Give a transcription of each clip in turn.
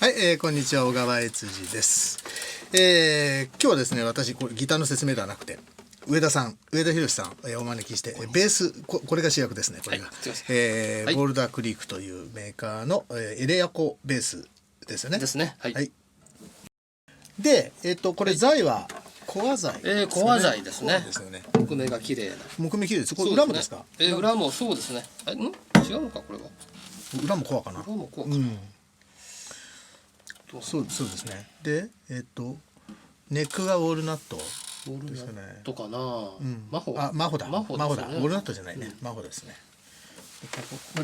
はい、こんにちは、小川悦司です。今日はですね、私これギターの説明ではなくて上田博さん、お招きしてベース これが主役ですね。これが、はいボルダークリークというメーカーの、エレアコベースですよね。ですね。はい。はい、で、これ材はコア材、コア材ですね。ですよね。木目が綺麗な。木目綺麗です。これ裏もですか？裏もそうですね。違うのかこれは。裏もコアかな。裏もコアかな。そうですね。で、ネックがウォールナットですよね。とかな。マホだ。マホだ。ウォールナットじゃないね。マホですね。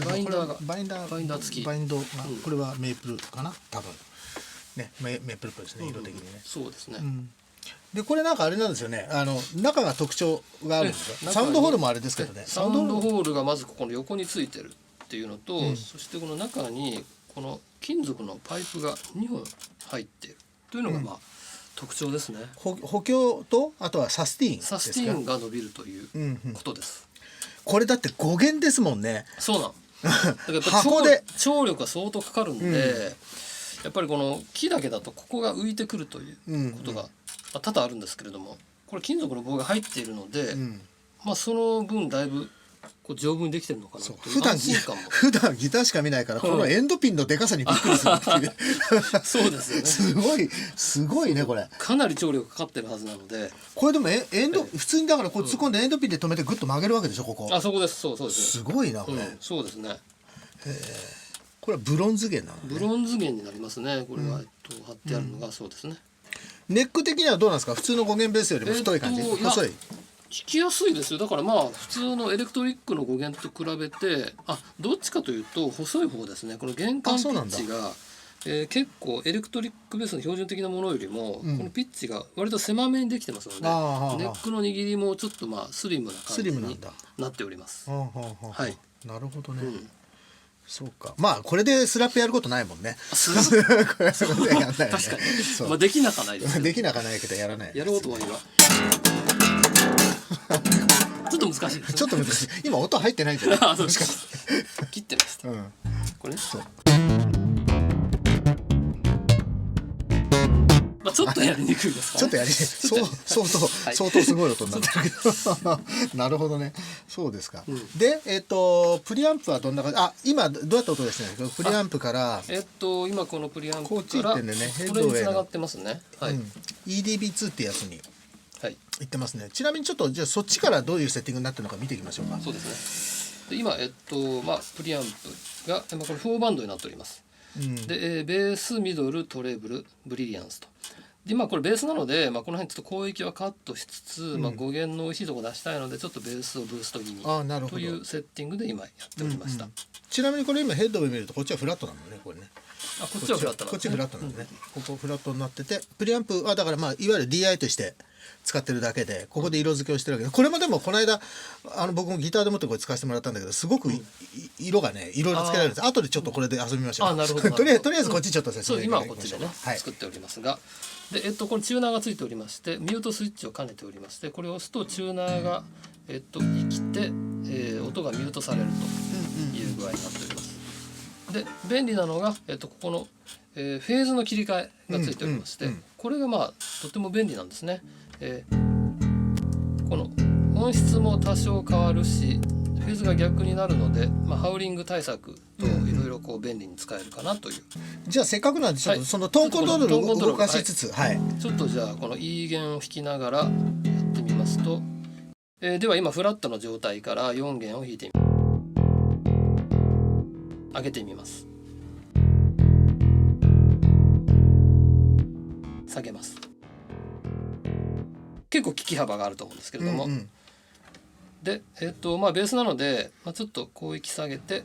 バインダー付き。バインドがこれはメープルかな、多分ね。メープルっぽいですね、色的にね。そうですね。でこれなんかあれなんですよね。中が特徴があるんですよ。サウンドホールもあれですけどね。サウンドホールがまずここの横についてるっていうのと、そしてこの中にこの金属のパイプが2本入っているというのがまあ特徴ですね。補強とあとはサスティーンが伸びるということです。これだって5弦ですもんね。そうなんだからやっぱ張力が相当かかるんで、やっぱりこの木だけだとここが浮いてくるということが多々あるんですけれども、これ金属の棒が入っているので、まあその分だいぶこう丈夫にできてるのかなという安心感も。普段ギターしか見ないからこのエンドピンのでかさにびっくりするっていうそうですよね。すごいね。これかなり張力かかってるはずなので、これでも普通にだからこう突っ込んでエンドピンで止めてグッと曲げるわけでしょ、ここ。そこです。そうです。すごいなこれ。そうですね。これはブロンズ弦なのね。ブロンズ弦になりますね。これは貼ってあるのがそうですね。ネック的にはどうなんですか？普通の5弦ベースよりも太い感じ？細い？弾きやすいですよ。だからまあ普通のエレクトリックの5弦と比べてどっちかというと細い方ですね。この弦管ピッチが結構エレクトリックベースの標準的なものよりも、このピッチが割と狭めにできてますので、ネックの握りもちょっとまあスリムな感じになっております。はい。なるほどね。そうか。まあこれでスラップやることないもんね。これ確かに。まあできなかないです。できなかないけどやらない。やろうとは言わ。ちょっと難しいです。ちょっと難しい。今音入ってないじゃない。切ってました。これね。そう。ちょっとやりにくいですかね。ちょっとやり相当すごい音になってるけどなるほどね。そうですか。でプリアンプはどんな感じ？今どうやった音ですね。プリアンプから今このプリアンプからこれに繋がってますね。はい。EDB2 ってやつに言ってますね。ちなみにちょっとじゃあそっちからどういうセッティングになってるのか見ていきましょうか。そうですね。で今プリアンプがこれ4バンドになっております。でベース、ミドル、トレブル、ブリリアンスと。でこれベースなので、この辺ちょっと広域はカットしつつ、5弦の美味しいとこ出したいのでちょっとベースをブースト気味というセッティングで今やっておりました。ちなみにこれ今ヘッドを見るとこっちはフラットなんだね。これね。こっちはフラットなんですね。こっちフラットなんでね。ここフラットになってて、プリアンプはだからいわゆる DI として使ってるだけで、ここで色付けをしてるわけで、これもでもこの間僕もギターでもってこれ使わせてもらったんだけど、すごく色がねいろいろつけられるんです。後でちょっとこれで遊びましょう。なるほど。とりあえずこっちちょっと説明。今はこっちでね作っておりますが、でこれチューナーがついておりまして、ミュートスイッチを兼ねておりまして、これを押すとチューナーが生きて音がミュートされるという具合になっております。で便利なのがここのフェーズの切り替えがついておりまして、これがとても便利なんですね。この音質も多少変わるし、フェーズが逆になるので、ハウリング対策といろいろ便利に使えるかなという。じゃあせっかくなんでちょっとそのトーンコントロールを動かしつつ、ちょっとじゃあこの E 弦を弾きながらやってみますと、では今フラットの状態から4弦を弾いてみます。上げてみます。下げます。結構効き幅があると思うんですけれども、でベースなので、ちょっと広域下げて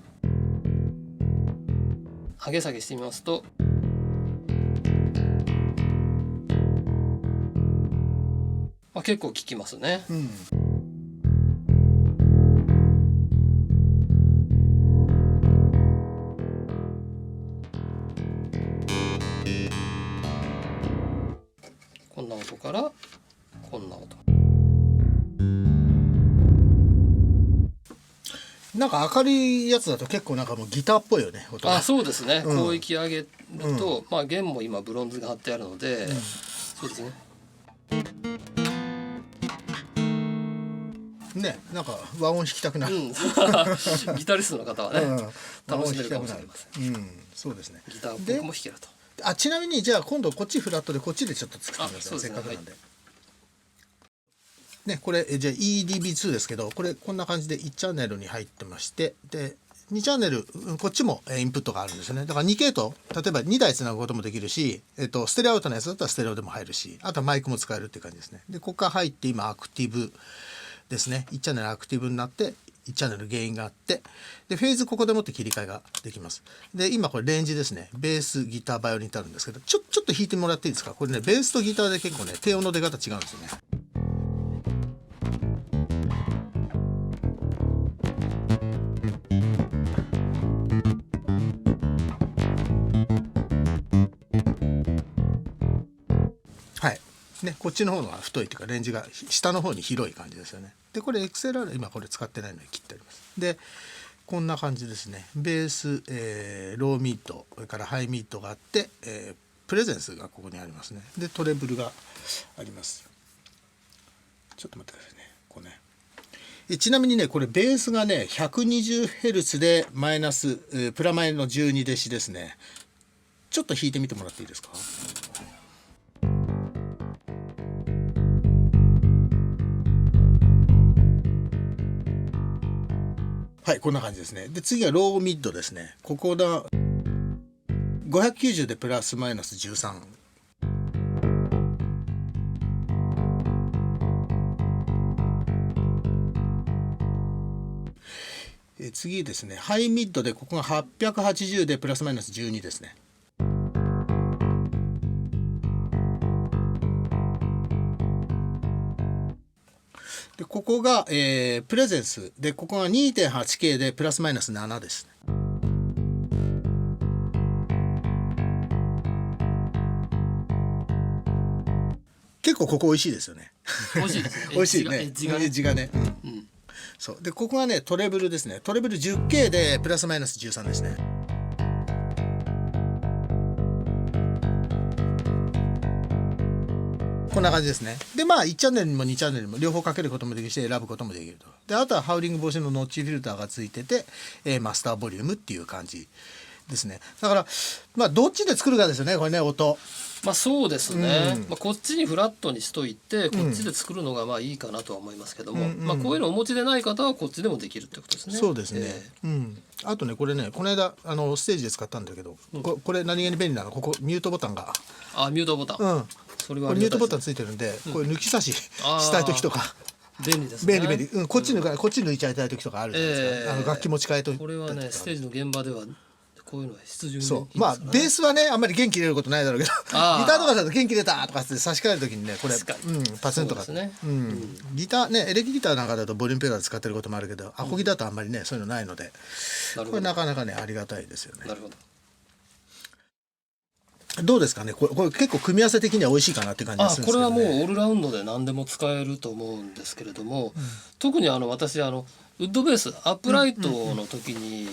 上げ下げしてみますと、結構効きますね。こんな音からこんな音。なんか明るいやつだと結構なんかもうギターっぽいよね音が。そうですね、うん広域上げると、まあ弦も今ブロンズが貼ってあるので、そうですね。ね、なんか和音弾きたくなる。ギタリストの方はね、うん楽しめるかもしれません。うん、そうですね。ギターで僕も弾けると。ちなみにじゃあ今度こっちフラットでこっちでちょっと作ってみますね。そうですねせっかくなんで。ね、これじゃあ EDB2 ですけど、これこんな感じで1チャンネルに入ってまして、で2チャンネルこっちもインプットがあるんですよね。だから2系統、例えば2台つなぐこともできるし、ステレオアウトのやつだったらステレオでも入るし、あとはマイクも使えるっていう感じですね。でここから入って今アクティブですね。1チャンネルアクティブになって1チャンネルゲインがあって、でフェーズここでもって切り替えができます。で今これレンジですね。ベースギターバイオリンってあるんですけど、ちょっと弾いてもらっていいですか。これねベースとギターで結構ね低音の出方違うんですよね。はいね、こっちの方が太いっていうかレンジが下の方に広い感じですよね。でこれ XLR 今これ使ってないので切ってあります。でこんな感じですね。ベース、ローミート、それからハイミートがあって、プレゼンスがここにありますね。でトレブルがあります。ちょっと待ってくださいね。こうね。ちなみにねこれベースがね 120Hz でマイナス、プラマイの12デシですね。ちょっと弾いてみてもらっていいですか。はい、こんな感じですね。で次はローミッドですね。ここだ590でプラスマイナス13。次ですね、ハイミッドでここが880でプラスマイナス12ですね。でここが、プレゼンスでここが 2.8K でプラスマイナス7です。結構ここ美味しいですよね。美味しいですね。美味しいね。エッジがね。エッジがね。そうでここがねトレブルですね。トレブル 10K でプラスマイナス13ですね。こんな感じですね。でまあ1チャンネルにも2チャンネルにも両方かけることもできるし選ぶこともできると。であとはハウリング防止のノッチフィルターがついてて、マスターボリュームっていう感じですね。だからまあどっちで作るかですよねこれね音。そうですね、こっちにフラットにしといてこっちで作るのがまあいいかなとは思いますけども、こういうのをお持ちでない方はこっちでもできるってことですね。そうですね、あとねこれねこの間ステージで使ったんだけど、これ何気に便利なのここミュートボタンがミュートボタン、それはこれミュートボタンついてるんで、これ抜き差ししたい時とか便利ですね。便利、こっち抜いちゃいたい時とかあるじゃないですか、楽器持ち替えとこれはねステージの現場ではこういうのは必需にそうまあベースはねあんまり弦切れることないだろうけどギターとかだと弦切れたとかって差し替える時にねこれパツンとか、ギターねエレキギターなんかだとボリュームペダル使ってることもあるけどアコギだとあんまりねそういうのないのでこれなかなかねありがたいですよね。なるほど。どうですかねこれ結構組み合わせ的には美味しいかなって感じがするんですけど、ね、これはもうオールラウンドで何でも使えると思うんですけれども、特に私ウッドベースアップライトの時に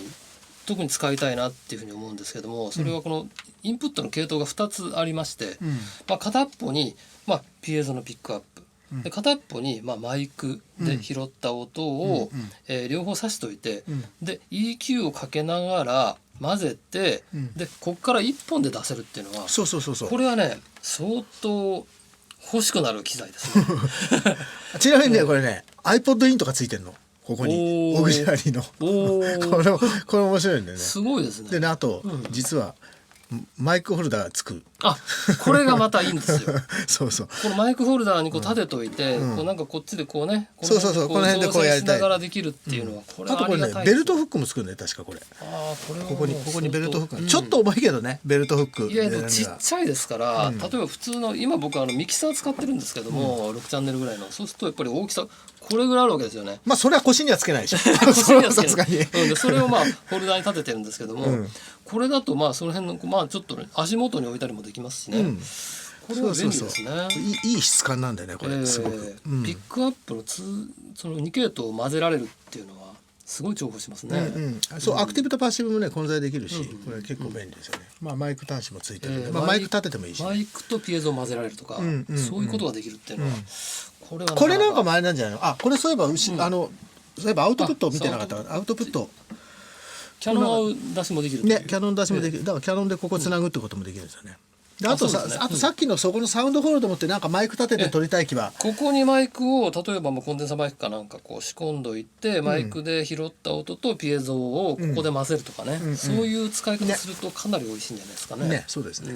特に使いたいなっていうふうに思うんですけども、それはこのインプットの系統が2つありまして、片っぽに、ピエゾのピックアップ、で片っぽに、マイクで拾った音を、両方差しといて、で EQ をかけながら混ぜて、でこっから1本で出せるっていうのはこれはね相当欲しくなる機材ですね。ちなみにねこれね iPod インとかついてるのここにオグジュアリーのこれ面白いんだよね。すごいですね。でねあと、実はマイクホルダーがつく。これがまたいいんですよ。そうそう。このマイクホルダーにこう立てといて、こうなんかこっちでこうね、この辺でこうやりたい。しながらできるっていうのはこれはありがたいです。あとこれねベルトフックもつくんだよ確かこれ。ここにベルトフック。ちょっと重いけどねベルトフック。いやちっちゃいですから、例えば普通の今僕ミキサー使ってるんですけども、6チャンネルぐらいの、そうするとやっぱり大きさこれぐらいあるわけですよね。それは腰にはつけないでしょ。腰にはつけない。それをホルダーに立ててるんですけども、これだとその辺のちょっと足元に置いたりもできますしね。これは便利ですね。いい質感なんだよねこれすごく。ピックアップのその2系統を混ぜられるっていうのはすごい重宝しますね。うんうん、そうアクティブとパッシブもね混在できるし、これ結構便利ですよね。まあマイク端子もついてるんで、まあ、マイク立ててもいいしね、マイクとピエゾを混ぜられるとか、そういうことができるっていうのは、これはこれなんかもあれなんじゃないの。あ、これそういえばそういえばアウトプットを見てなかったから、アウトプットキャノン出しもできるね、キャノン出しもできる、だからキャノンでここつなぐってこともできるんですよね。であとさっきのそこのサウンドホールド持ってなんかマイク立てて撮りたい気は、ここにマイクを例えばコンデンサーマイクかなんかこう仕込んどいて、マイクで拾った音とピエゾをここで混ぜるとかね、そういう使い方するとかなり美味しいんじゃないですかね。ね、そうですね。